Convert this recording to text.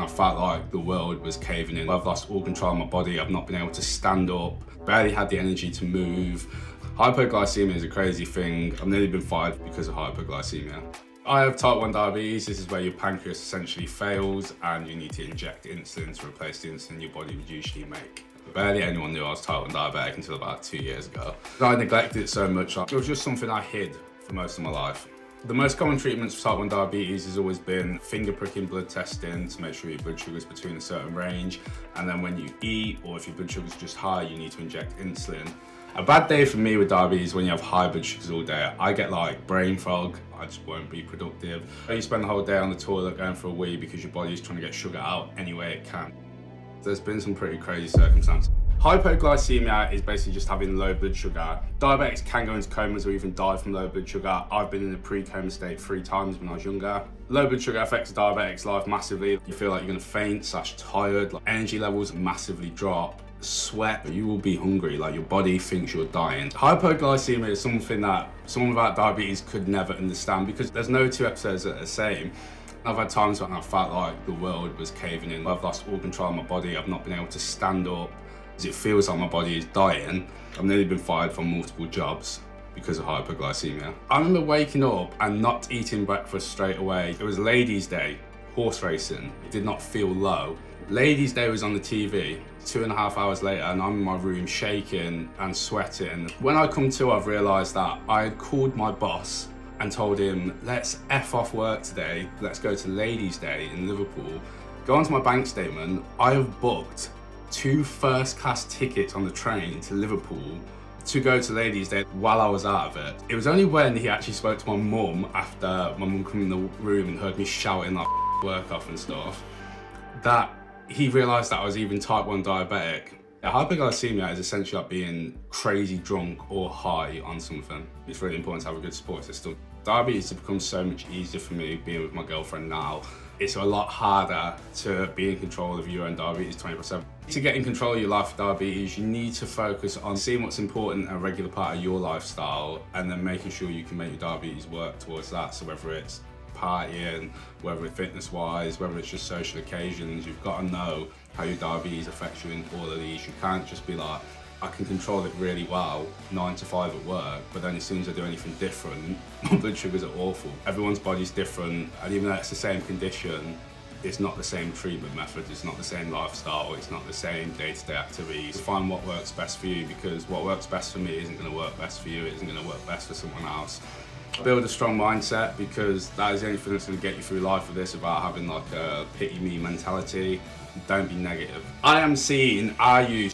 felt like the world was caving in. I've lost all control of my body. I've not been able to stand up, barely had the energy to move. Hypoglycemia is a crazy thing. I've nearly been fired because of hypoglycemia. I have type 1 diabetes. This is where your pancreas essentially fails and you need to inject insulin to replace the insulin your body would usually make. Barely anyone knew I was type 1 diabetic until about 2 years ago. I neglected it so much, it was just something I hid for most of my life. The most common treatments for type 1 diabetes has always been finger pricking blood testing to make sure your blood sugar is between a certain range, and then when you eat or if your blood sugar is just high, you need to inject insulin. A bad day for me with diabetes when you have high blood sugars all day. I get like brain fog, I just won't be productive. You spend the whole day on the toilet going for a wee because your body is trying to get sugar out any way it can. There's been some pretty crazy circumstances. Hypoglycemia is basically just having low blood sugar. Diabetics can go into comas or even die from low blood sugar. I've been in a pre-coma state 3 times when I was younger. Low blood sugar affects a diabetic's life massively. You feel like you're gonna faint, tired, energy levels massively drop. Sweat, you will be hungry, like your body thinks you're dying. Hypoglycemia is something that someone without diabetes could never understand because there's no 2 episodes that are the same. I've had times when I felt like the world was caving in. I've lost all control of my body. I've not been able to stand up. It feels like my body is dying. I've nearly been fired from multiple jobs because of hypoglycemia. I remember waking up and not eating breakfast straight away. It was Ladies' Day, horse racing. It did not feel low. Ladies' Day was on the TV 2.5 hours later and I'm in my room shaking and sweating. When I come to, I've realised that I had called my boss and told him, let's F off work today, let's go to Ladies' Day in Liverpool. Go onto my bank statement, I have booked 2 first-class tickets on the train to Liverpool to go to Ladies' Day while I was out of it. It was only when he actually spoke to my mum after my mum came in the room and heard me shouting like work off and stuff, that he realised that I was even type 1 diabetic. Hypoglycemia is essentially like being crazy drunk or high on something. It's really important to have a good support system. Diabetes has become so much easier for me being with my girlfriend now. It's a lot harder to be in control of your own diabetes 24/7. To get in control of your life with diabetes, you need to focus on seeing what's important and a regular part of your lifestyle and then making sure you can make your diabetes work towards that. So whether it's partying, whether it's fitness-wise, whether it's just social occasions, you've got to know how your diabetes affects you in all of these. You can't just be like, I can control it really well, 9 to 5 at work, but then as soon as I do anything different, my blood sugars are awful. Everyone's body's different, and even though it's the same condition, it's not the same treatment method, it's not the same lifestyle, it's not the same day-to-day activities. Find what works best for you, because what works best for me isn't going to work best for you, it isn't going to work best for someone else. Build a strong mindset, because that is the only thing that's going to get you through life with this, about having like a pity me mentality. Don't be negative. I am seeing our use